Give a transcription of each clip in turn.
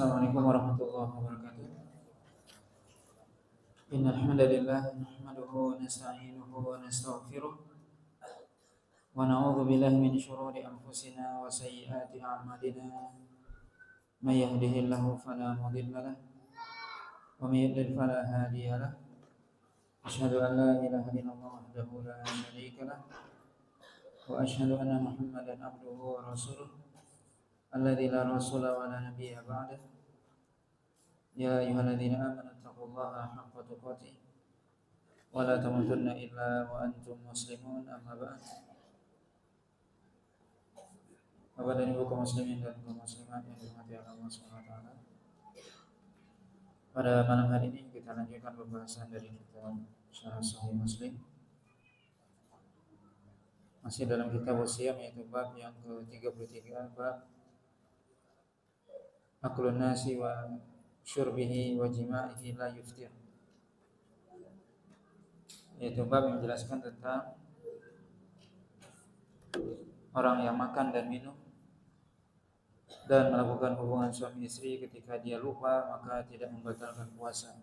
Assalamualaikum warahmatullahi wabarakatuh. Innal hamdalillah nahmaduhu wa nasta'inuhu wa nastaghfiruh wa na'udzu billahi min shururi anfusina wa sayyiati a'malina. May yahdihillahu fala mudilla lahu wa may yudlil fala hadiya lahu. Asyhadu an la ilaha illallah wahdahu la syarika lahu wa asyhadu anna Muhammadan abduhu wa rasuluh alladzi la rasula wa la nabiyya ba'dahu. Ya ayyuhalladzina amanu taqullaha haqqa tuqatih wa la tamutunna illa wa antum muslimun, amma ba'd. Bapak dan Ibu kaum muslimin dan kaum muslimat yang dirahmati Allah Subhanahu wa taala. Pada malam hari ini kita lanjutkan pembahasan dari kitab Syarah Sahih Muslim. Masih dalam kitab Wasiyam, yaitu bab yang ke-33, bab aklun nasi wa syurbihi wa jima'ihi la yuftir, yaitu bab yang menjelaskan tentang orang yang makan dan minum dan melakukan hubungan suami istri ketika dia lupa, maka tidak membatalkan puasa.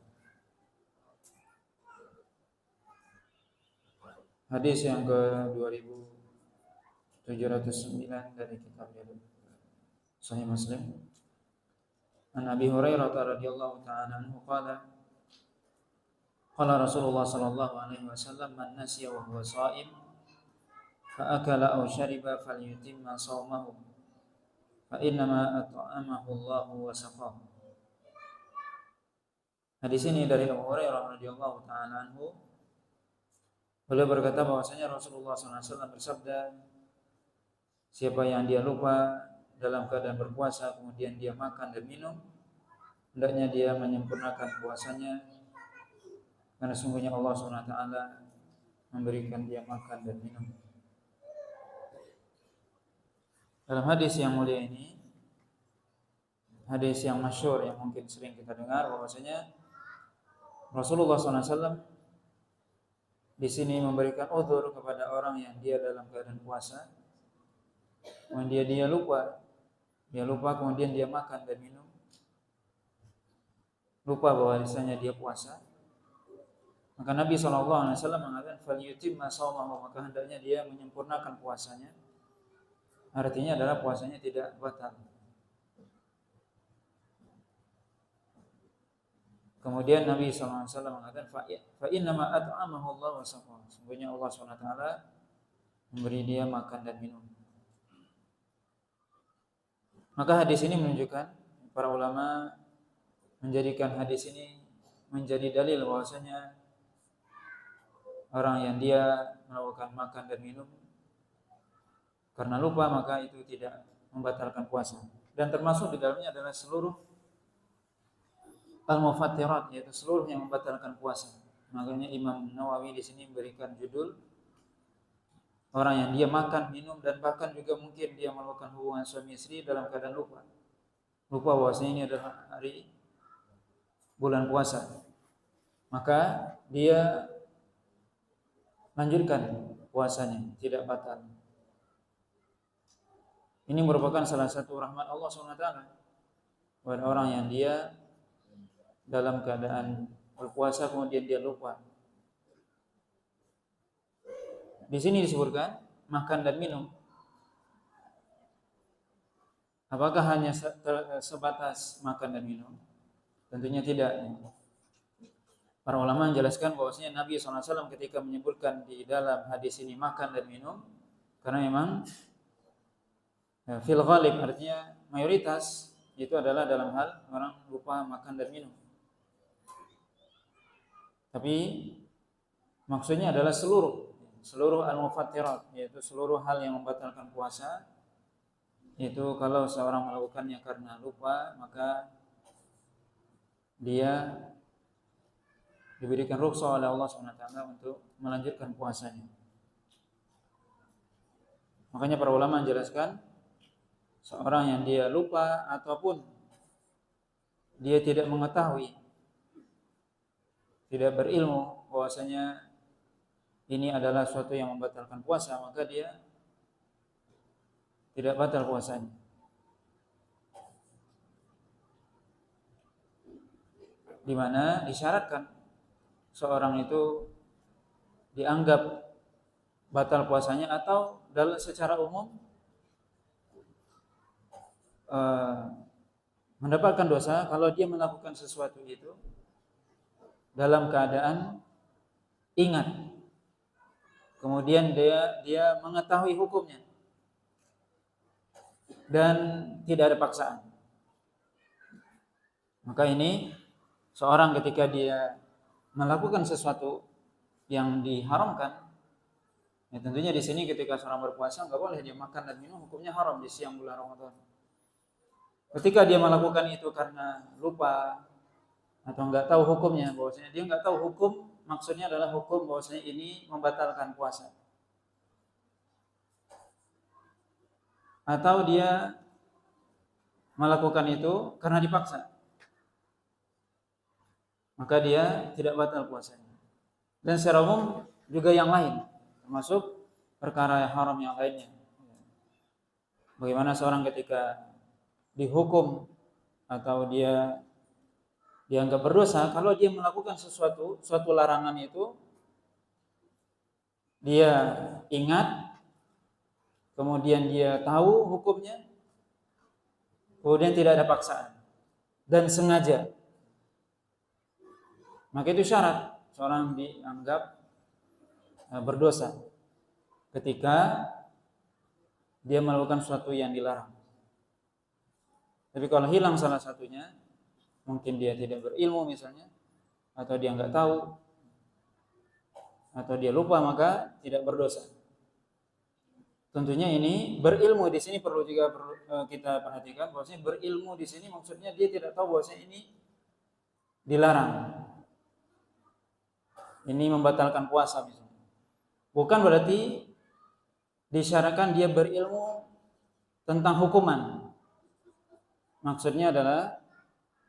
Hadis yang ke-2709 dari kitab Sahih Muslim. An Abi Hurairah radhiyallahu ta'ala anhu qala Rasulullah sallallahu alaihi wasallam, man nasiya wa huwa sha'im fa akala aw shariba falyutimma shaumahu fa innama at'amahu Allahu wa saqahu. Hadis ini dari Abu Hurairah radhiyallahu ta'ala anhu. Beliau berkata bahwasanya Rasulullah sallallahu alaihi wasallam bersabda, siapa yang dia lupa dalam keadaan berpuasa kemudian dia makan dan minum, hendaknya dia menyempurnakan puasanya, karena sungguhnya Allah SWT memberikan dia makan dan minum. Dalam hadis yang mulia ini, hadis yang masyhur yang mungkin sering kita dengar, bahwasanya Rasulullah SAW di sini memberikan uzur kepada orang yang dia dalam keadaan puasa, kemudian dia lupa kemudian dia makan dan minum, lupa bahwasanya dia puasa, maka Nabi SAW mengatakan falyutimma shaumahu, maka hendaknya dia menyempurnakan puasanya. Artinya adalah puasanya tidak batal. Kemudian Nabi SAW mengatakan fa innama at'amahu Allah wa saqahu, sungguhnya Allah SWT memberi dia makan dan minum. Maka hadis ini menunjukkan, para ulama menjadikan hadis ini menjadi dalil bahwasanya orang yang dia melakukan makan dan minum karena lupa, maka itu tidak membatalkan puasa. Dan termasuk di dalamnya adalah seluruh al-mufattirat, yaitu seluruh yang membatalkan puasa. Makanya Imam Nawawi di sini memberikan judul orang yang dia makan, minum, dan bahkan juga mungkin dia melakukan hubungan suami istri dalam keadaan lupa bahwasanya ini adalah hari bulan puasa, maka dia lanjutkan puasanya, tidak batal. Ini merupakan salah satu rahmat Allah SWT kepada orang yang dia dalam keadaan berpuasa kemudian dia lupa. Di sini disebutkan makan dan minum. Apakah hanya sebatas makan dan minum? Tentunya tidak. Para ulama menjelaskan bahwasanya Nabi SAW ketika menyebutkan di dalam hadis ini makan dan minum, karena memang fil ghalib, artinya mayoritas itu adalah dalam hal orang lupa makan dan minum. Tapi maksudnya adalah seluruh al-mufattirat, yaitu seluruh hal yang membatalkan puasa. Itu kalau seorang melakukannya karena lupa, maka dia diberikan rukhsah oleh Allah SWT untuk melanjutkan puasanya. Makanya para ulama menjelaskan, seorang yang dia lupa ataupun dia tidak mengetahui, tidak berilmu bahwasanya ini adalah suatu yang membatalkan puasa, maka dia tidak batal puasanya. di mana disyaratkan seorang itu dianggap batal puasanya atau secara umum mendapatkan dosa kalau dia melakukan sesuatu itu dalam keadaan ingat, kemudian dia mengetahui hukumnya dan tidak ada paksaan. Maka ini seorang ketika dia melakukan sesuatu yang diharamkan, ya tentunya di sini ketika seorang berpuasa nggak boleh dia makan dan minum, hukumnya haram di siang bulan Ramadan. Ketika dia melakukan itu karena lupa atau nggak tahu hukumnya, bahwasanya dia nggak tahu hukum, maksudnya adalah hukum bahwasanya ini membatalkan puasa, atau dia melakukan itu karena dipaksa, maka dia tidak batal puasanya. Dan secara umum juga yang lain, termasuk perkara yang haram yang lainnya. Bagaimana seorang ketika dihukum atau dia dianggap berdosa kalau dia melakukan suatu larangan itu, dia ingat, kemudian dia tahu hukumnya, kemudian tidak ada paksaan dan sengaja, maka itu syarat seorang dianggap berdosa ketika dia melakukan sesuatu yang dilarang. Tapi kalau hilang salah satunya, mungkin dia tidak berilmu misalnya, atau dia nggak tahu, atau dia lupa, maka tidak berdosa. Tentunya ini berilmu di sini perlu juga kita perhatikan, bahwasanya berilmu di sini maksudnya dia tidak tahu bahwasanya ini dilarang, ini membatalkan puasa misalnya. Bukan berarti disyaratkan dia berilmu tentang hukuman. Maksudnya adalah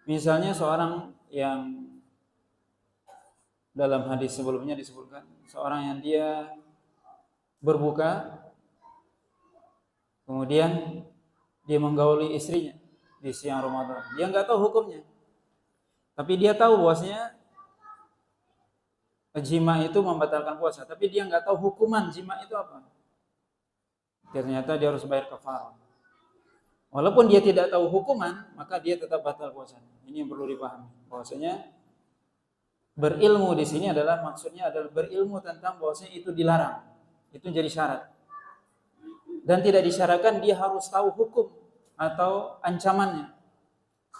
misalnya seorang yang dalam hadis sebelumnya disebutkan, seorang yang dia berbuka kemudian dia menggauli istrinya di siang Ramadan. Dia nggak tahu hukumnya, tapi dia tahu bahwasanya jima itu membatalkan puasa, tapi dia nggak tahu hukuman jima itu apa. Ternyata dia harus bayar kafarah. Walaupun dia tidak tahu hukuman, maka dia tetap batal puasanya. Ini yang perlu dipahami. Bahwasanya berilmu di sini adalah maksudnya adalah berilmu tentang bahwasanya itu dilarang. Itu jadi syarat. Dan tidak disyaratkan dia harus tahu hukum atau ancamannya.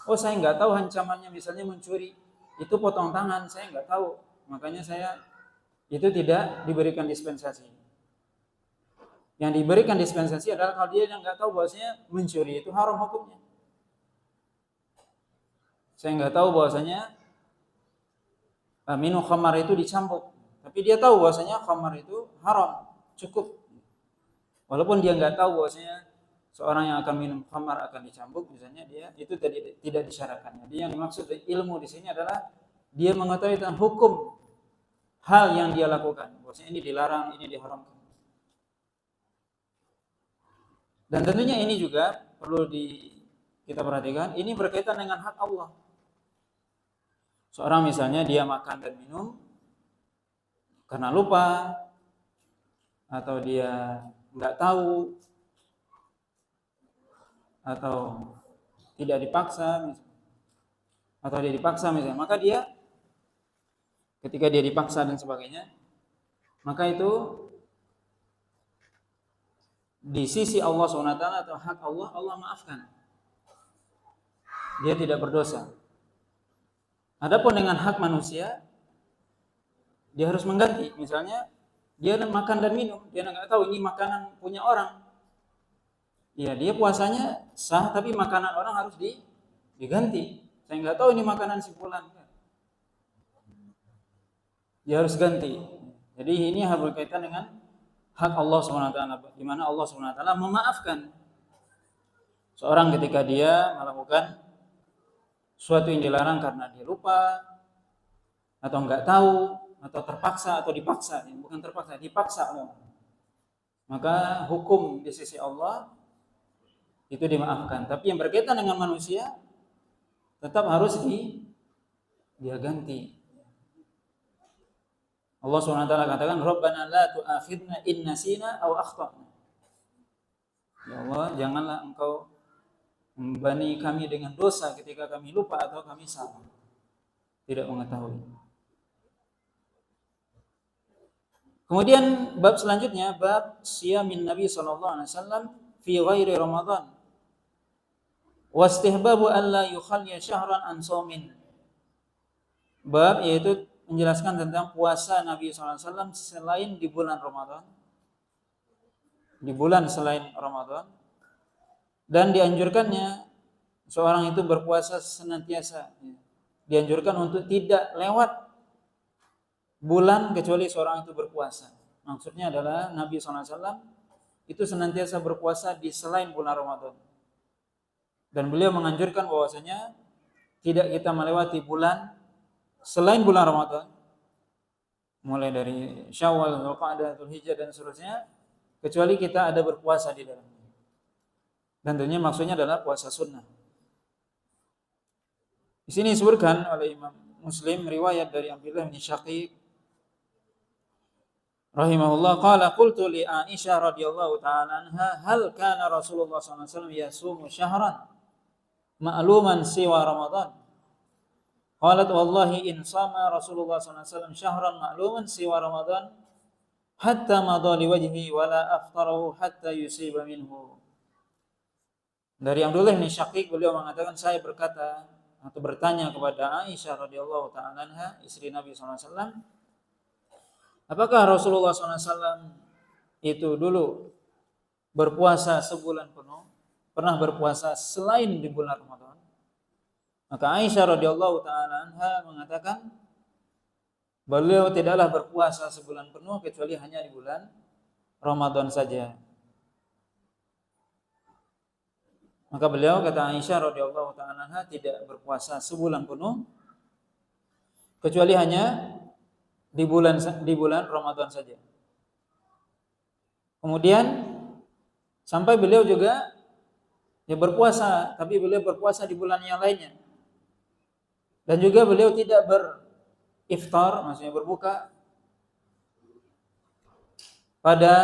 Oh, saya nggak tahu ancamannya, misalnya mencuri, itu potong tangan, saya nggak tahu. Makanya saya itu tidak diberikan dispensasi. Yang diberikan dispensasi adalah kalau dia yang nggak tahu bahwasanya mencuri itu haram hukumnya. Saya nggak tahu bahwasanya minum khamar itu dicambuk, tapi dia tahu bahwasanya khamar itu haram, cukup. Walaupun dia nggak tahu bahwasanya seorang yang akan minum khamar akan dicambuk, misalnya, dia itu tidak disyaratkan. Jadi yang dimaksud ilmu di sini adalah dia mengetahui tentang hukum hal yang dia lakukan, bahwasanya ini dilarang, ini diharamkan. Dan tentunya ini juga perlu kita perhatikan, ini berkaitan dengan hak Allah. Seorang misalnya dia makan dan minum karena lupa, atau dia nggak tahu, atau tidak dipaksa misalnya, atau dia dipaksa misalnya, maka dia ketika dia dipaksa dan sebagainya, maka itu di sisi Allah SWT atau hak Allah, Allah maafkan, dia tidak berdosa. Adapun dengan hak manusia, dia harus mengganti. Misalnya dia makan dan minum, dia nggak tahu ini makanan punya orang, ya dia puasanya sah, tapi makanan orang harus diganti. Saya nggak tahu ini makanan si fulan, dia harus ganti. Jadi ini harus berkaitan dengan hak Allah SWT, di mana Allah SWT memaafkan seorang ketika dia melakukan suatu yang dilarang karena dia lupa, atau nggak tahu, atau terpaksa, atau dipaksa. Bukan terpaksa, dipaksa. Maka hukum di sisi Allah itu dimaafkan. Tapi yang berkaitan dengan manusia tetap harus dia ganti. Allah SWT katakan, Rabbana la tu'akhidna in nasina aw akhtana. Ya Allah, janganlah engkau membebani kami dengan dosa ketika kami lupa atau kami salah, tidak mengetahui. Kemudian bab selanjutnya, bab siyamin Nabi SAW fi ghairi Ramadan wa istihbabu an la yukhalliya syahran an shaumin. Bab yaitu menjelaskan tentang puasa Nabi SAW selain di bulan Ramadan, di bulan selain Ramadan, dan dianjurkannya seorang itu berpuasa senantiasa. Dianjurkan untuk tidak lewat bulan kecuali seorang itu berpuasa. Maksudnya adalah Nabi SAW itu senantiasa berpuasa di selain bulan Ramadan. Dan beliau menganjurkan bahwasanya tidak kita melewati bulan selain bulan Ramadan, mulai dari Syawal, Dzulqa'dah, Dzulhijjah dan seterusnya, kecuali kita ada berpuasa di dalamnya. Dan tentunya maksudnya adalah puasa sunnah. Di sini disebutkan oleh Imam Muslim riwayat dari Abdullah bin Syaqiq rahimahullah, qala qultu li Aisyah radhiyallahu ta'ala anha, hal kana Rasulullah sallallahu alaihi wasallam yasumu syahran ma'luman siwa Ramadan? Qalat wallahi in sama Rasulullah sallallahu alaihi wasallam syahran ma'luman siwa Ramadan hatta madha li wajhi wa la aftarahu hatta yusiba minhu. Dari Abdullah bin Syaqiq beliau mengatakan, saya berkata atau bertanya kepada Aisyah radhiyallahu ta'ala anha, istri Nabi sallallahu alaihi wasallam, apakah Rasulullah sallallahu alaihi wasallam itu dulu berpuasa sebulan penuh, pernah berpuasa selain di bulan Ramadan? Maka Aisyah radhiyallahu ta'ala anha mengatakan, beliau tidaklah berpuasa sebulan penuh kecuali hanya di bulan Ramadan saja. Maka beliau, kata Aisyah radhiyallahu ta'ala anha, tidak berpuasa sebulan penuh kecuali hanya di bulan Ramadan saja. Kemudian sampai beliau juga berpuasa, tapi beliau berpuasa di bulan yang lainnya. Dan juga beliau tidak beriftar, maksudnya berbuka pada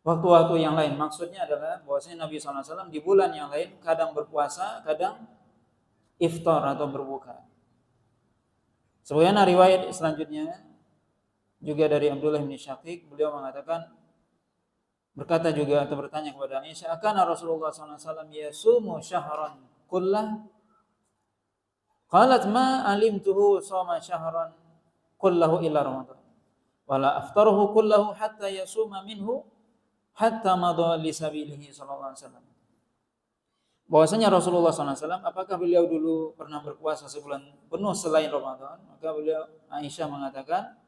waktu-waktu yang lain. Maksudnya adalah bahwasanya Nabi SAW di bulan yang lain kadang berpuasa, kadang iftar atau berbuka. Sebagaimana riwayat selanjutnya juga dari Abdullah bin Syaqiq, beliau mengatakan, berkata juga atau bertanya kepada Aisyah, akana Rasulullah SAW yasumu syahran kullah? Qalat ma alimtuhu shoma syahran kullahu illa Ramadan wala aftaruhu kullahu hatta yasuma minhu hatta madha li sabilihi sallallahu alaihi wasallam. Bahwasanya Rasulullah SAW, apakah beliau dulu pernah berpuasa sebulan penuh selain Ramadan? Maka beliau, Aisyah mengatakan,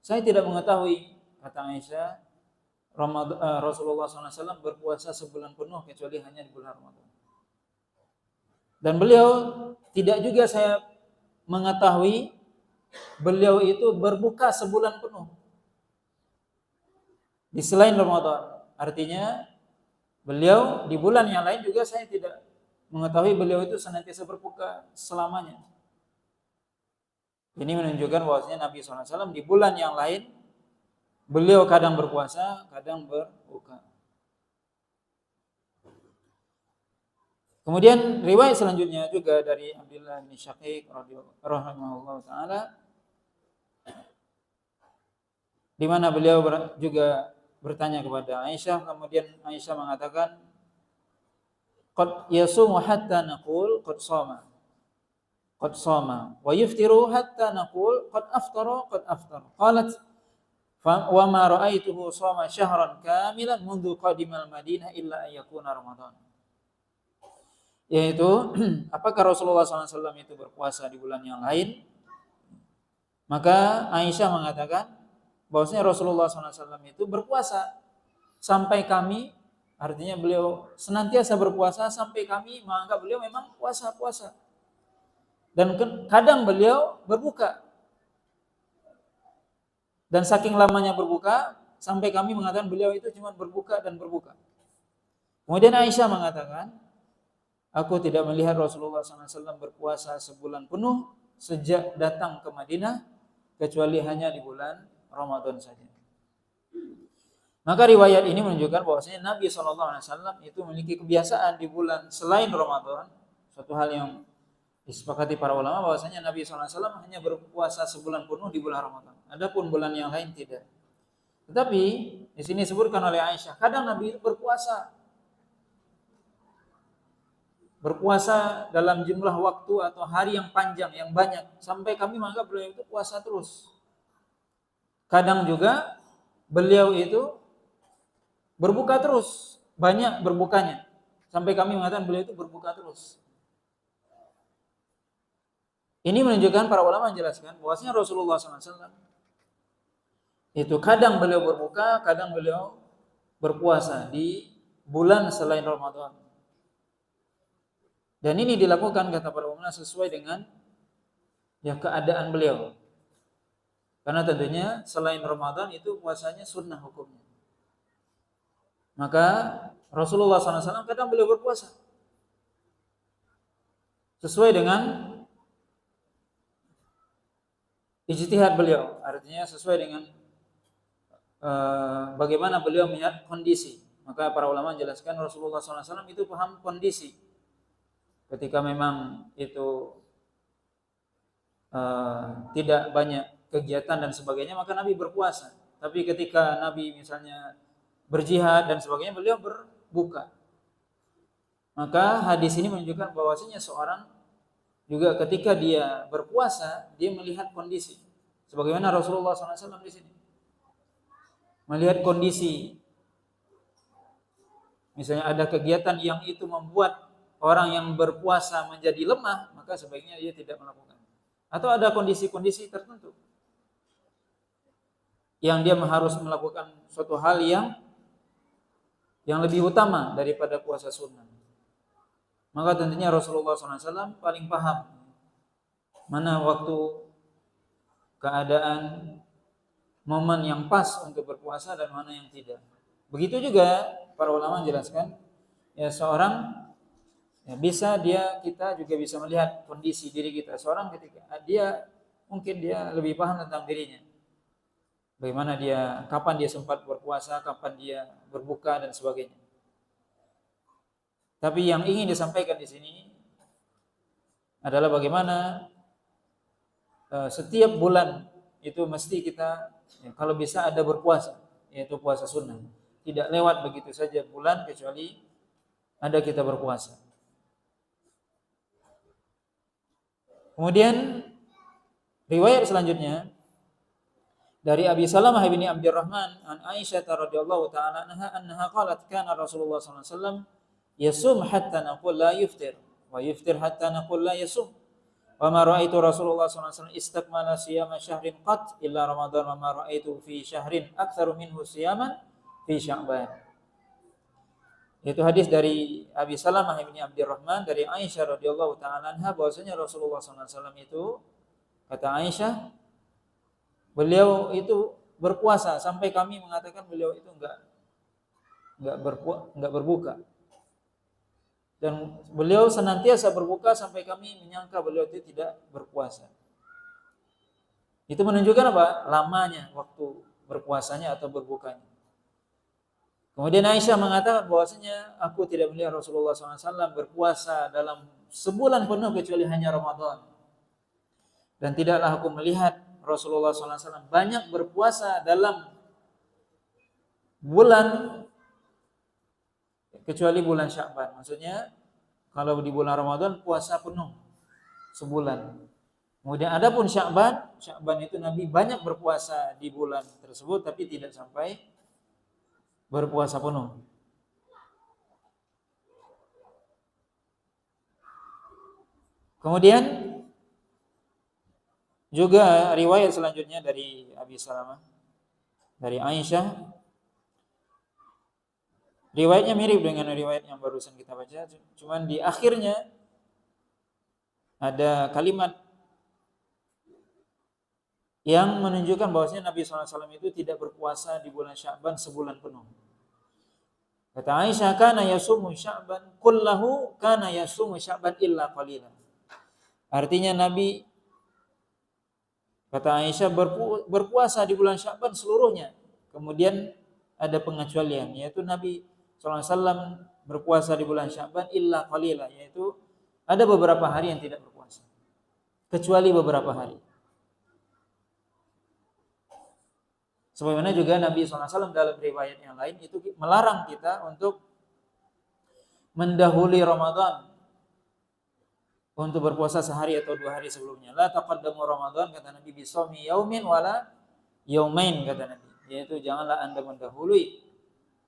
saya tidak mengetahui, kata Aisyah, Rasulullah SAW berpuasa sebulan penuh kecuali hanya di bulan Ramadan. Dan beliau tidak juga saya mengetahui beliau itu berbuka sebulan penuh di selain Ramadan. Artinya beliau di bulan yang lain juga saya tidak mengetahui beliau itu senantiasa berbuka selamanya. Ini menunjukkan bahwasanya Nabi SAW di bulan yang lain beliau kadang berpuasa, kadang berbuka. Kemudian riwayat selanjutnya juga dari Abdullah bin Syaqiq radhiyallahu taala, di mana beliau juga bertanya kepada Aisyah, kemudian Aisyah mengatakan, qad yasumu hatta naqul qad shama wa yuftiru hatta naqul qad aftara. Qalat wa ma ra'aituhu shama syahran kamilan mundu qadimal Madinah illa ayyakuna Ramadan. Yaitu, apakah Rasulullah SAW itu berpuasa di bulan yang lain? Maka Aisyah mengatakan bahwasanya Rasulullah SAW itu berpuasa sampai kami, artinya beliau senantiasa berpuasa sampai kami menganggap beliau memang puasa. Dan kadang beliau berbuka. Dan saking lamanya berbuka sampai kami mengatakan beliau itu cuma berbuka dan berbuka. Kemudian Aisyah mengatakan, aku tidak melihat Rasulullah SAW berpuasa sebulan penuh sejak datang ke Madinah kecuali hanya di bulan Ramadan saja. Maka riwayat ini menunjukkan bahwasanya Nabi SAW itu memiliki kebiasaan di bulan selain Ramadan, suatu hal yang disepakati para ulama bahwasanya Nabi SAW hanya berpuasa sebulan penuh di bulan Ramadan. Adapun bulan yang lain tidak. Tetapi di sini disebutkan oleh Aisyah, kadang Nabi itu berpuasa dalam jumlah waktu atau hari yang panjang, yang banyak, sampai kami menganggap beliau itu puasa terus. Kadang juga beliau itu berbuka terus, banyak berbukanya, sampai kami mengatakan beliau itu berbuka terus. Ini menunjukkan para ulama menjelaskan bahwasanya Rasulullah SAW itu kadang beliau berbuka, kadang beliau berpuasa di bulan selain Ramadan. Dan ini dilakukan kata para ulama sesuai dengan keadaan beliau. Karena tentunya selain Ramadan itu puasanya sunnah hukumnya. Maka Rasulullah SAW kadang beliau berpuasa sesuai dengan ijtihad beliau, artinya sesuai dengan bagaimana beliau melihat kondisi. Maka para ulama menjelaskan Rasulullah SAW itu paham kondisi. Ketika memang itu tidak banyak kegiatan dan sebagainya, maka Nabi berpuasa. Tapi ketika Nabi misalnya berjihad dan sebagainya, beliau berbuka. Maka hadis ini menunjukkan bahwasanya seorang juga ketika dia berpuasa, dia melihat kondisi. Sebagaimana Rasulullah SAW di sini melihat kondisi. Misalnya ada kegiatan yang itu membuat orang yang berpuasa menjadi lemah, maka sebaiknya dia tidak melakukan. Atau ada kondisi-kondisi tertentu yang dia harus melakukan suatu hal yang lebih utama daripada puasa sunnah. Maka tentunya Rasulullah SAW paling paham mana waktu, keadaan, momen yang pas untuk berpuasa dan mana yang tidak. Begitu juga para ulama menjelaskan, seorang kita juga bisa melihat kondisi diri kita. Seorang ketika mungkin dia lebih paham tentang dirinya. Bagaimana kapan dia sempat berpuasa, kapan dia berbuka dan sebagainya. Tapi yang ingin disampaikan di sini adalah bagaimana setiap bulan itu mesti kita kalau bisa ada berpuasa, yaitu puasa sunnah. Tidak lewat begitu saja bulan kecuali ada kita berpuasa. Kemudian riwayat selanjutnya dari Abi Salamah bin Abdurrahman an Aisyah radhiyallahu taala anha qalat kana Rasulullah sallallahu alaihi wasallam yasum hatta naqul la yuftir wa yuftir hatta naqul la yasum wa ma ra'aitu Rasulullah sallallahu alaihi wasallam istakmala siyama syahrin qat illa Ramadan wa ma ra'aitu fi syahrin aktsaru minhu siyaman fi Sya'ban. Itu hadis dari Abi Salamah bin Abdurrahman dari Aisyah radhiyallahu taala anha bahwasanya Rasulullah SAW itu, kata Aisyah, beliau itu berpuasa sampai kami mengatakan beliau itu enggak berbuka. Dan beliau senantiasa berbuka sampai kami menyangka beliau itu tidak berpuasa. Itu menunjukkan apa? Lamanya waktu berpuasanya atau berbukanya. Kemudian Aisyah mengatakan bahwasanya aku tidak melihat Rasulullah SAW berpuasa dalam sebulan penuh kecuali hanya Ramadan. Dan tidaklah aku melihat Rasulullah SAW banyak berpuasa dalam bulan kecuali bulan Sya'ban. Maksudnya kalau di bulan Ramadan puasa penuh sebulan. Kemudian adapun Sya'ban itu Nabi banyak berpuasa di bulan tersebut tapi tidak sampai berpuasa penuh. Kemudian juga riwayat selanjutnya dari Abi Salamah dari Aisyah. Riwayatnya mirip dengan riwayat yang barusan kita baca, cuman di akhirnya ada kalimat yang menunjukkan bahwasanya Nabi SAW itu tidak berpuasa di bulan Sya'ban sebulan penuh. Kata Aisyah, kana yasumu Sya'ban kullahu kana yasumu Sya'ban illa qalilan. Artinya Nabi Kata Aisyah, berpuasa di bulan Sya'ban seluruhnya. Kemudian ada pengecualian, yaitu Nabi SAW berpuasa di bulan Sya'ban illa qalila, yaitu ada beberapa hari yang tidak berpuasa, kecuali beberapa hari. Sebagaimana juga Nabi SAW dalam riwayat yang lain itu melarang kita untuk mendahului Ramadan, untuk berpuasa sehari atau 2 hari sebelumnya. La taqaddamu Ramadan, kata Nabi, bisawmi yaumin wala yaumain, kata Nabi. Yaitu janganlah Anda mendahului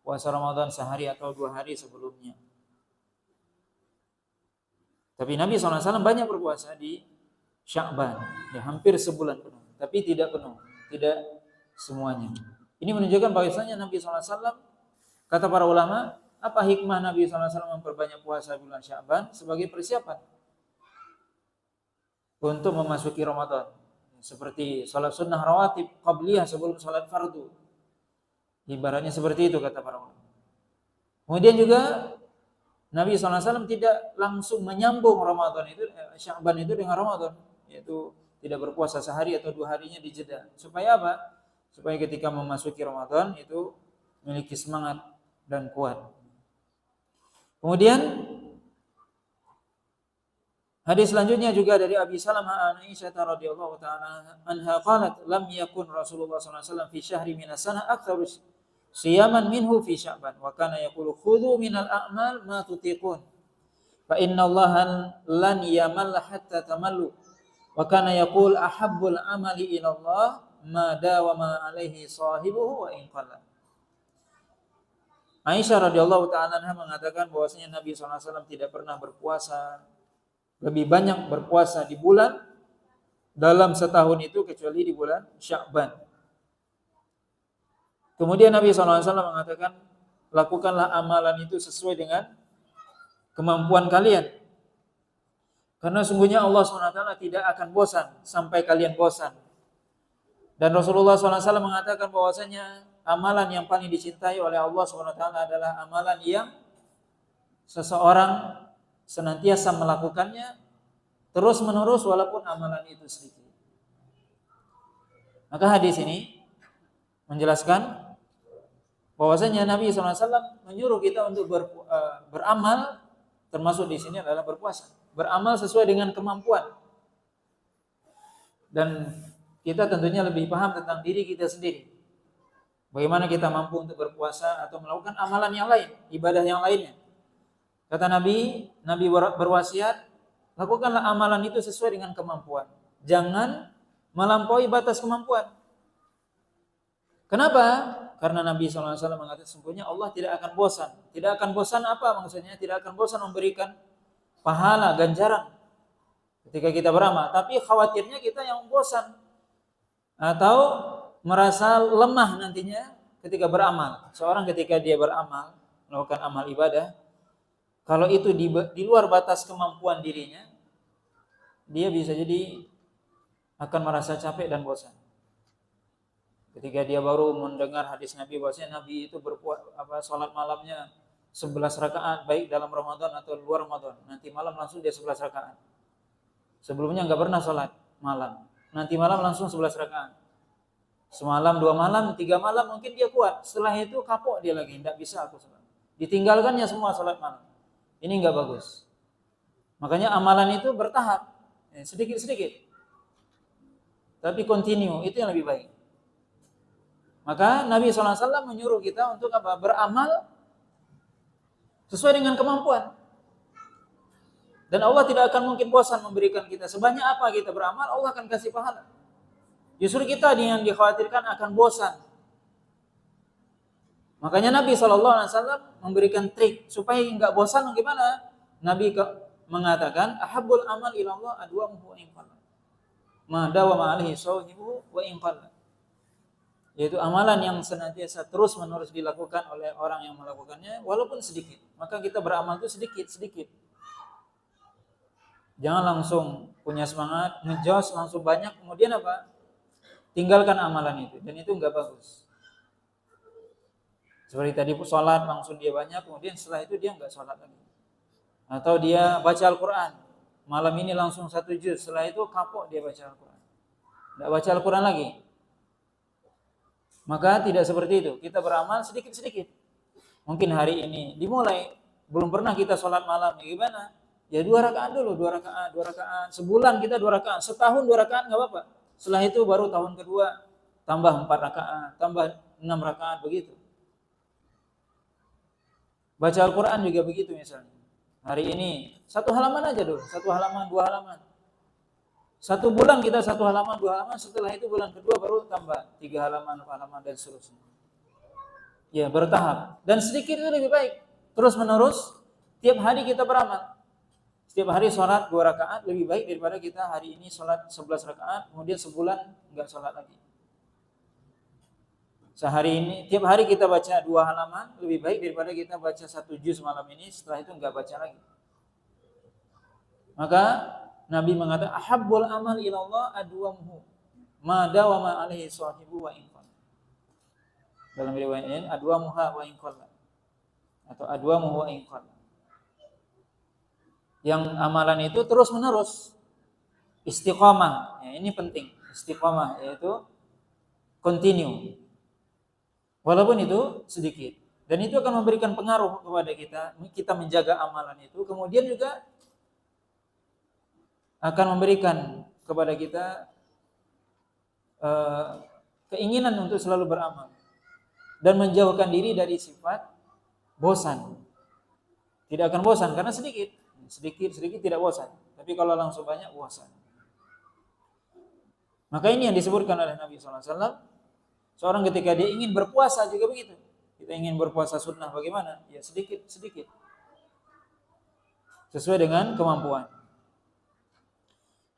puasa Ramadan sehari atau 2 hari sebelumnya. Tapi Nabi SAW banyak berpuasa di Sya'ban, ya, hampir sebulan penuh. Tapi tidak penuh, tidak semuanya. Ini menunjukkan bahwasanya Nabi SAW, kata para ulama, apa hikmah Nabi SAW memperbanyak puasa bulan Sya'ban? Sebagai persiapan untuk memasuki Ramadan, seperti salat sunnah rawatib qabliyah sebelum salat fardu. Ibaratnya seperti itu kata para ulama. Kemudian juga Nabi SAW tidak langsung menyambung Ramadan itu, Sya'ban itu dengan Ramadan, yaitu tidak berpuasa sehari atau 2 harinya dijeda. Supaya apa? Supaya ketika memasuki Ramadan itu memiliki semangat dan kuat. Kemudian hadis selanjutnya juga dari Abi Salamah Aisyah radhiyallahu taala anha qalat lam yakun Rasulullah sallallahu alaihi wasallam fi syahri minas sana aktsaru siyaman minhu fi Sya'ban wa kana yaqulu khudhu minal a'mal ma tutiqun fa innallaha lan yamalla hatta tamallu wa kana yaqul ahabbul amali ila Allah ma dawama alaihi sahibuhu wa in qalla. Aisyah radhiyallahu taala anha mengatakan bahwasanya Nabi sallallahu alaihi wasallam tidak pernah berpuasa lebih banyak berpuasa di bulan dalam setahun itu kecuali di bulan Sya'ban. Kemudian Nabi SAW mengatakan, lakukanlah amalan itu sesuai dengan kemampuan kalian. Karena sungguhnya Allah SWT tidak akan bosan sampai kalian bosan. Dan Rasulullah SAW mengatakan bahwasanya amalan yang paling dicintai oleh Allah SWT adalah amalan yang seseorang senantiasa melakukannya terus menerus walaupun amalan itu sedikit. Maka hadis ini menjelaskan bahwasanya Nabi SAW menyuruh kita untuk beramal, termasuk di sini adalah berpuasa. Beramal sesuai dengan kemampuan. Dan kita tentunya lebih paham tentang diri kita sendiri. Bagaimana kita mampu untuk berpuasa atau melakukan amalan yang lain, ibadah yang lainnya. Kata Nabi berwasiat, lakukanlah amalan itu sesuai dengan kemampuan. Jangan melampaui batas kemampuan. Kenapa? Karena Nabi SAW mengatakan sesungguhnya Allah tidak akan bosan. Tidak akan bosan apa maksudnya? Tidak akan bosan memberikan pahala, ganjaran ketika kita beramal. Tapi khawatirnya kita yang bosan atau merasa lemah nantinya ketika beramal. Seorang ketika dia beramal, melakukan amal ibadah, kalau itu di luar batas kemampuan dirinya, dia bisa jadi akan merasa capek dan bosan. Ketika dia baru mendengar hadis Nabi bahwasanya Nabi itu salat malamnya 11 rakaat baik dalam Ramadan atau luar Ramadan. Nanti malam langsung dia 11 rakaat. Sebelumnya enggak pernah salat malam. Nanti malam langsung 11 rakaat. Semalam, 2 malam, 3 malam mungkin dia kuat. Setelah itu kapok dia lagi, enggak bisa aku salat. Ditinggalkannya semua salat malam. Ini enggak bagus. Makanya amalan itu bertahap, sedikit-sedikit. Tapi continue, itu yang lebih baik. Maka Nabi SAW menyuruh kita untuk apa? Beramal sesuai dengan kemampuan. Dan Allah tidak akan mungkin bosan memberikan kita. Sebanyak apa kita beramal, Allah akan kasih pahala. Justru kita yang dikhawatirkan akan bosan. Makanya Nabi SAW memberikan trik supaya enggak bosan. Gimana? Nabi mengatakan, ahabbul amal ilallah adwamuhu wa in qalla. Ma dawama alaihi sahibuhu wa in qalla. Yaitu amalan yang senantiasa terus menerus dilakukan oleh orang yang melakukannya walaupun sedikit. Maka kita beramal itu sedikit-sedikit. Jangan langsung punya semangat, ngejos langsung banyak, kemudian apa? Tinggalkan amalan itu, dan itu enggak bagus. Seperti tadi sholat langsung dia banyak, kemudian setelah itu dia enggak sholat lagi. Atau dia baca Al-Quran, malam ini langsung 1 juz, setelah itu kapok dia baca Al-Quran. tidak baca Al-Quran lagi. Maka tidak seperti itu. Kita beramal sedikit-sedikit. Mungkin hari ini dimulai, belum pernah kita sholat malam, gimana? Ya 2 rakaat dulu, 2 rakaat, 2 rakaat. Sebulan kita 2 rakaat, setahun 2 rakaat nggak apa-apa. Setelah itu baru tahun kedua tambah 4 rakaat, tambah 6 rakaat begitu. Baca Al-Quran juga begitu misalnya. Hari ini 1 halaman aja dulu, 1 halaman, 2 halaman. 1 bulan kita 1 halaman, 2 halaman, setelah itu bulan kedua baru tambah 3 halaman, 4 halaman dan seterusnya. Ya, bertahap. Dan sedikit itu lebih baik. Terus menerus, tiap hari kita beramal. Setiap hari sholat 2 rakaat lebih baik daripada kita hari ini sholat 11 rakaat, kemudian sebulan enggak sholat lagi. Sehari ini, tiap hari kita baca 2 halaman, lebih baik daripada kita baca 1 juz malam ini, setelah itu enggak baca lagi. Maka Nabi mengatakan, ahabbul amal ilallah adwamuhu, ma dawama alaihi sahibu wa in qalla. Dalam riwayat ini, adwamuha wa in qalla, atau adwamuhu wa in qalla. Yang amalan itu terus menerus, istiqamah. Ya, ini penting, istiqamah yaitu continue. Walaupun itu sedikit, dan itu akan memberikan pengaruh kepada kita menjaga amalan itu. Kemudian juga akan memberikan kepada kita keinginan untuk selalu beramal dan menjauhkan diri dari sifat bosan. Tidak akan bosan karena sedikit tidak bosan. Tapi kalau langsung banyak bosan. Maka ini yang disebutkan oleh Nabi SAW. Seorang ketika dia ingin berpuasa juga begitu. Kita ingin berpuasa sunnah bagaimana? Ya sedikit. Sesuai dengan kemampuan.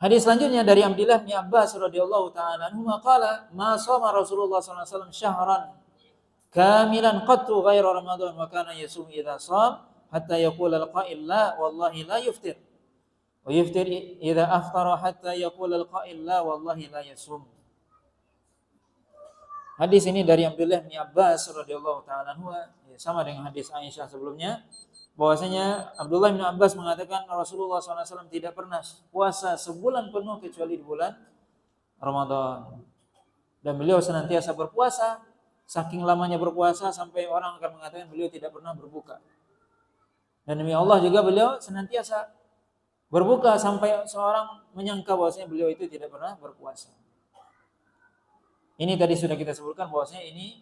Hadis selanjutnya dari Abdullah bin Abbas radhiyallahu taala anhu qala ma shama Rasulullah sallallahu alaihi wasallam syahran kamilan qattu ghaira Ramadan wa kana yasum idza sham hatta yaqula al-qa'il la wallahi la yuftir wa yuftir idza aftara hatta yaqula al-qa'il la wallahi la yasum. Hadis ini dari Abdullah bin Abbas radhiyallahu taala anhu, sama dengan hadis Aisyah sebelumnya, bahwasanya Abdullah bin Abbas mengatakan Rasulullah SAW tidak pernah puasa sebulan penuh kecuali di bulan Ramadan. Dan beliau senantiasa berpuasa, saking lamanya berpuasa sampai orang akan mengatakan beliau tidak pernah berbuka. Dan demi Allah juga beliau senantiasa berbuka sampai seorang menyangka bahwasanya beliau itu tidak pernah berpuasa. Ini tadi sudah kita sebutkan bahwasanya ini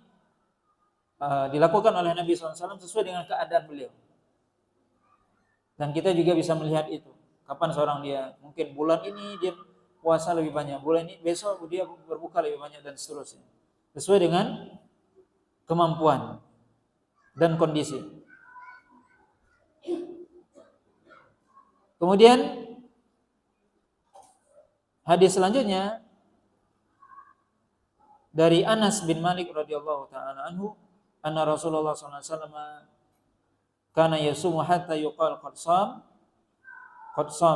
dilakukan oleh Nabi SAW sesuai dengan keadaan beliau. Dan kita juga bisa melihat itu. Kapan seorang dia, mungkin bulan ini dia puasa lebih banyak, bulan ini besok dia berbuka lebih banyak dan seterusnya. Sesuai dengan kemampuan dan kondisi. Kemudian hadis selanjutnya dari Anas bin Malik radhiyallahu taala anhu, anna Rasulullah sallallahu alaihi wasallam kana yasumu hatta yuqal qad sham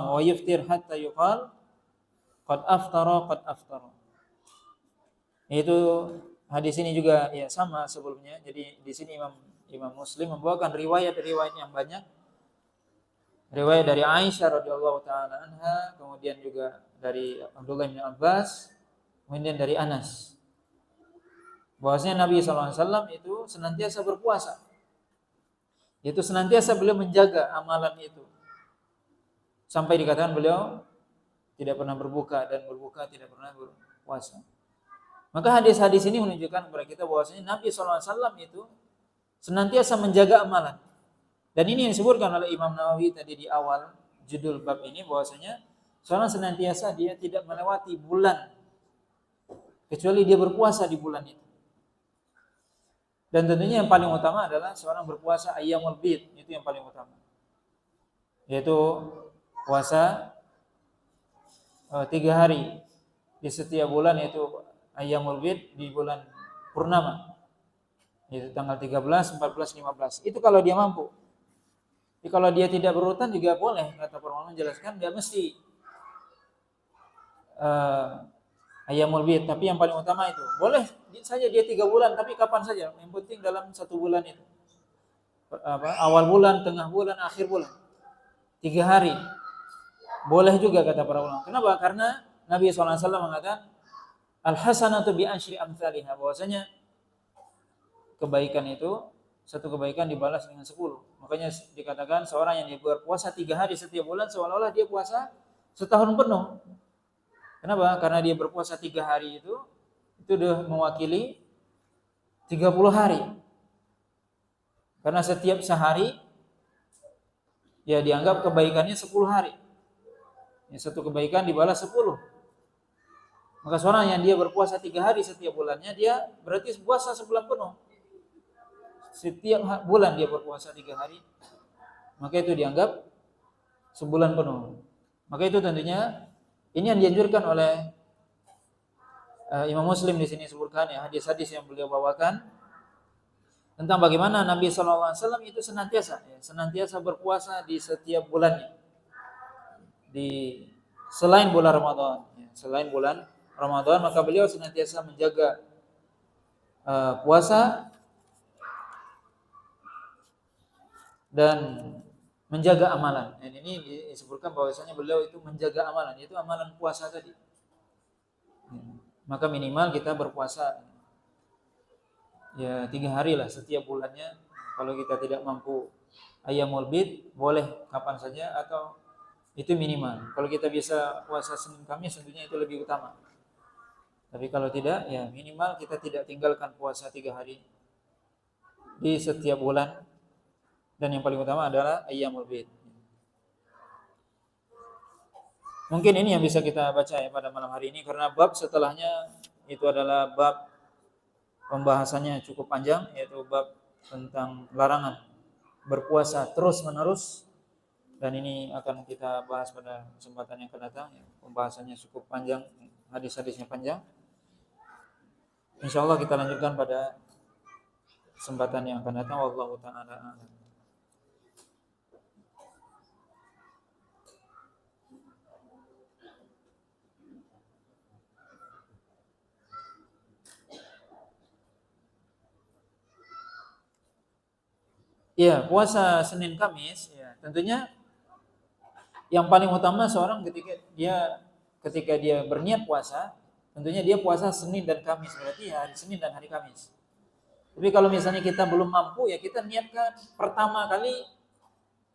wa yuftir hatta yuqal qad aftara. Itu hadis ini juga ya sama sebelumnya. Jadi di sini Imam Muslim membawakan riwayat yang banyak. Riwayat dari Aisyah radhiyallahu taala anha, kemudian juga dari Abdullah bin Abbas, kemudian dari Anas. Bahwasanya Nabi SAW itu senantiasa berpuasa. Itu senantiasa beliau menjaga amalan itu. Sampai dikatakan beliau tidak pernah berbuka dan berbuka tidak pernah berpuasa. Maka hadis-hadis ini menunjukkan kepada kita bahwasanya Nabi SAW itu senantiasa menjaga amalan. Dan ini yang disebutkan oleh Imam Nawawi tadi di awal judul bab ini, bahwasanya seorang senantiasa dia tidak melewati bulan kecuali dia berpuasa di bulan itu. Dan tentunya yang paling utama adalah seorang berpuasa ayyamul bid, itu yang paling utama. Yaitu puasa 3 hari di setiap bulan, yaitu ayyamul bid di bulan purnama. Yaitu tanggal 13, 14, 15. Itu kalau dia mampu. Jadi kalau dia tidak berurutan juga boleh, kata para ulama menjelaskan dia mesti ayyamul bid, tapi yang paling utama itu boleh saja dia 3 bulan, tapi kapan saja, yang penting dalam 1 bulan itu, awal bulan, tengah bulan, akhir bulan, 3 hari boleh juga kata para ulama. Kenapa? Karena Nabi SAW mengatakan al-hasanatu bi asyri amsalihha, bahwasanya kebaikan itu, satu kebaikan dibalas dengan 10. Makanya dikatakan seorang yang berpuasa 3 hari setiap bulan seolah-olah dia puasa setahun penuh. Kenapa? Karena dia berpuasa 3 hari itu sudah mewakili 30 hari. Karena setiap sehari ya dianggap kebaikannya 10 hari. Ya, satu kebaikan dibalas 10. Maka seorang yang dia berpuasa 3 hari setiap bulannya, dia berarti puasa sebulan penuh. Setiap bulan dia berpuasa 3 hari, maka itu dianggap sebulan penuh. Maka itu tentunya ini yang dianjurkan oleh Imam Muslim di sini sebutkan ya, hadis-hadis yang beliau bawakan tentang bagaimana Nabi SAW itu senantiasa berpuasa di setiap bulannya, di selain bulan Ramadan, selain bulan Ramadan, maka beliau senantiasa menjaga puasa dan menjaga amalan. Dan ini disebutkan bahwasanya beliau itu menjaga amalan, yaitu amalan puasa tadi. Maka minimal kita berpuasa ya 3 hari lah setiap bulannya. Kalau kita tidak mampu ayyamul bid, boleh kapan saja atau itu minimal. Kalau kita bisa puasa Senin Kamis tentunya itu lebih utama. Tapi kalau tidak, ya minimal kita tidak tinggalkan puasa 3 hari di setiap bulan. Dan yang paling utama adalah ayyamul bid. Mungkin ini yang bisa kita baca ya pada malam hari ini, karena bab setelahnya itu adalah bab pembahasannya cukup panjang, yaitu bab tentang larangan berpuasa terus-menerus, dan ini akan kita bahas pada kesempatan yang akan datang. Pembahasannya cukup panjang, hadis-hadisnya panjang. Insyaallah kita lanjutkan pada kesempatan yang akan datang. Wallahu ta'ala a'lam. Ya, puasa Senin Kamis ya, tentunya yang paling utama seorang ketika dia berniat puasa, tentunya dia puasa Senin dan Kamis, berarti hari Senin dan hari Kamis. Tapi kalau misalnya kita belum mampu, ya kita niatkan pertama kali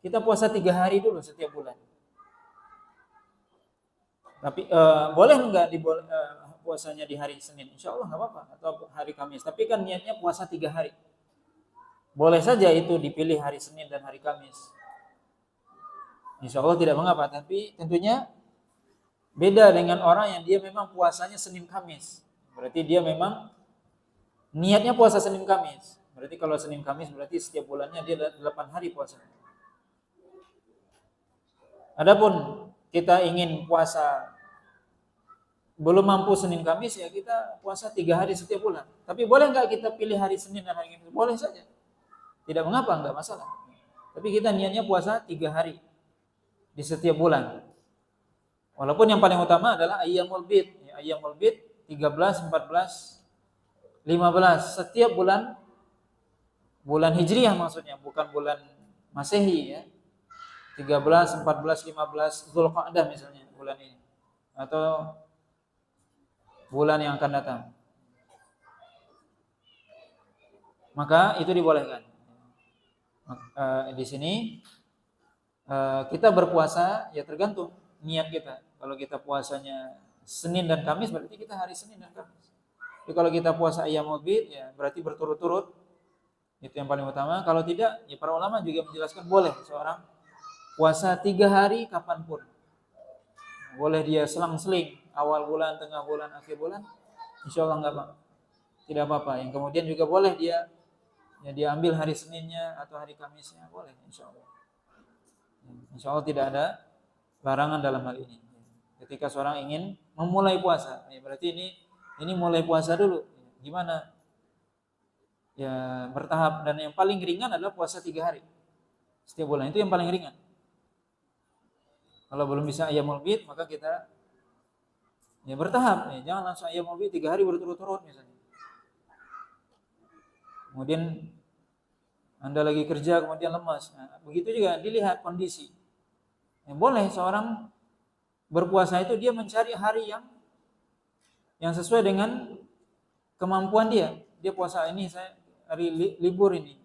kita puasa 3 hari dulu setiap bulan. Tapi boleh enggak puasanya di hari Senin? Insya Allah nggak apa-apa, atau hari Kamis. Tapi kan niatnya puasa 3 hari. Boleh saja itu dipilih hari Senin dan hari Kamis. Insya Allah tidak mengapa. Tapi tentunya beda dengan orang yang dia memang puasanya Senin Kamis. Berarti dia memang niatnya puasa Senin Kamis. Berarti kalau Senin Kamis berarti setiap bulannya dia 8 hari puasa. Adapun kita ingin puasa belum mampu Senin Kamis, ya kita puasa 3 hari setiap bulan. Tapi boleh nggak kita pilih hari Senin dan hari Kamis? Boleh saja. Tidak mengapa, nggak masalah. Tapi kita niatnya puasa 3 hari di setiap bulan. Walaupun yang paling utama adalah ayyamul bid. Ayyamul bid 13, 14, 15 setiap bulan Hijriah maksudnya, bukan bulan Masehi ya. 13, 14, 15 Zulqa'dah misalnya bulan ini, atau bulan yang akan datang. Maka itu dibolehkan. Di sini kita berpuasa ya tergantung niat kita. Kalau kita puasanya Senin dan Kamis berarti kita hari Senin dan Kamis. Tapi kalau kita puasa ayyamul bid ya berarti berturut-turut. Itu yang paling utama. Kalau tidak, ya para ulama juga menjelaskan boleh seorang puasa 3 hari kapanpun. Boleh dia selang-seling, awal bulan, tengah bulan, akhir bulan, insya Allah tidak apa-apa. Yang kemudian juga boleh dia ambil hari Seninnya atau hari Kamisnya, boleh insya Allah. Insya Allah tidak ada larangan dalam hal ini. Ketika seorang ingin memulai puasa, ya berarti ini mulai puasa dulu. Gimana? Ya bertahap, dan yang paling ringan adalah puasa 3 hari setiap bulan, itu yang paling ringan. Kalau belum bisa ayyamul bid, maka kita ya bertahap. Jangan langsung ayyamul bid 3 hari berturut-turut misalnya. Kemudian Anda lagi kerja, kemudian lemas. Nah, begitu juga dilihat kondisi. Ya, boleh seorang berpuasa itu dia mencari hari yang yang sesuai dengan kemampuan dia. Dia puasa ini saya hari libur ini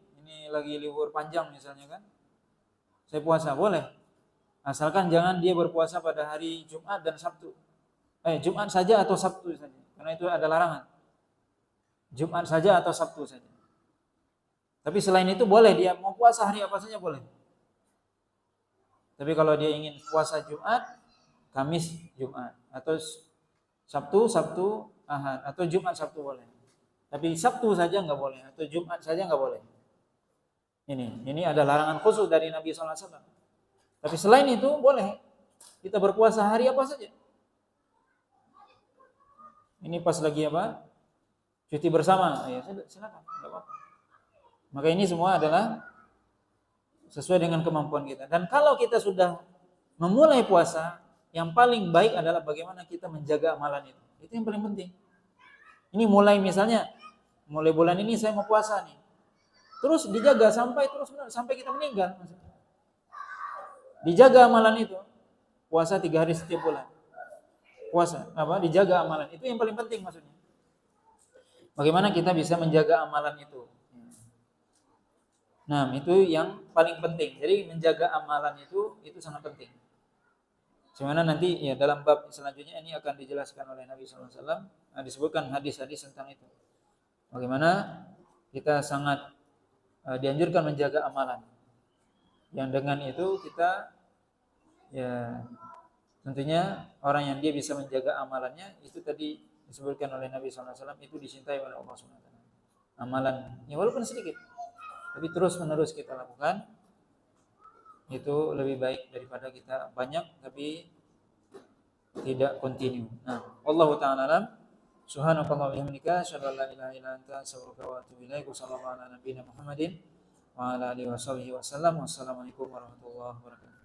lagi libur panjang misalnya kan. Saya puasa boleh. Asalkan jangan dia berpuasa pada hari Jumat dan Sabtu. Jumat saja atau Sabtu saja. Karena itu ada larangan. Jumat saja atau Sabtu saja. Tapi selain itu boleh dia mau puasa hari apa saja boleh. Tapi kalau dia ingin puasa Jumat, Kamis, Jumat atau Sabtu, Ahad atau Jumat, Sabtu boleh. Tapi Sabtu saja nggak boleh atau Jumat saja nggak boleh. Ini ada larangan khusus dari Nabi SAW. Tapi selain itu boleh kita berpuasa hari apa saja. Ini pas lagi apa? Cuti bersama, ya silakan, nggak apa-apa. Maka ini semua adalah sesuai dengan kemampuan kita. Dan kalau kita sudah memulai puasa, yang paling baik adalah bagaimana kita menjaga amalan itu. Itu yang paling penting. Ini mulai bulan ini saya mau puasa nih. Terus dijaga sampai kita meninggal. Dijaga amalan itu. Puasa 3 hari setiap bulan. Dijaga amalan. Itu yang paling penting maksudnya. Bagaimana kita bisa menjaga amalan itu. Nah, itu yang paling penting. Jadi menjaga amalan itu sangat penting. Sebenarnya nanti ya dalam bab selanjutnya ini akan dijelaskan oleh Nabi SAW. Disebutkan hadis-hadis tentang itu. Bagaimana kita sangat dianjurkan menjaga amalan. Yang dengan itu kita ya tentunya orang yang dia bisa menjaga amalannya itu tadi disebutkan oleh Nabi SAW itu dicintai oleh Allah SWT. Amalan ya walaupun sedikit tapi terus menerus kita lakukan itu lebih baik daripada kita banyak tapi tidak kontinu. Nah, wallahu ta'ala alam. Subhanallahi wa bihamdika asyhadu an la ilaha illa anta astaghfiruka wa atubu ilaik. Wassallallahu ala nabiyyina Muhammadin wa ala alihi wasallam. Wassalamualaikum warahmatullahi wabarakatuh.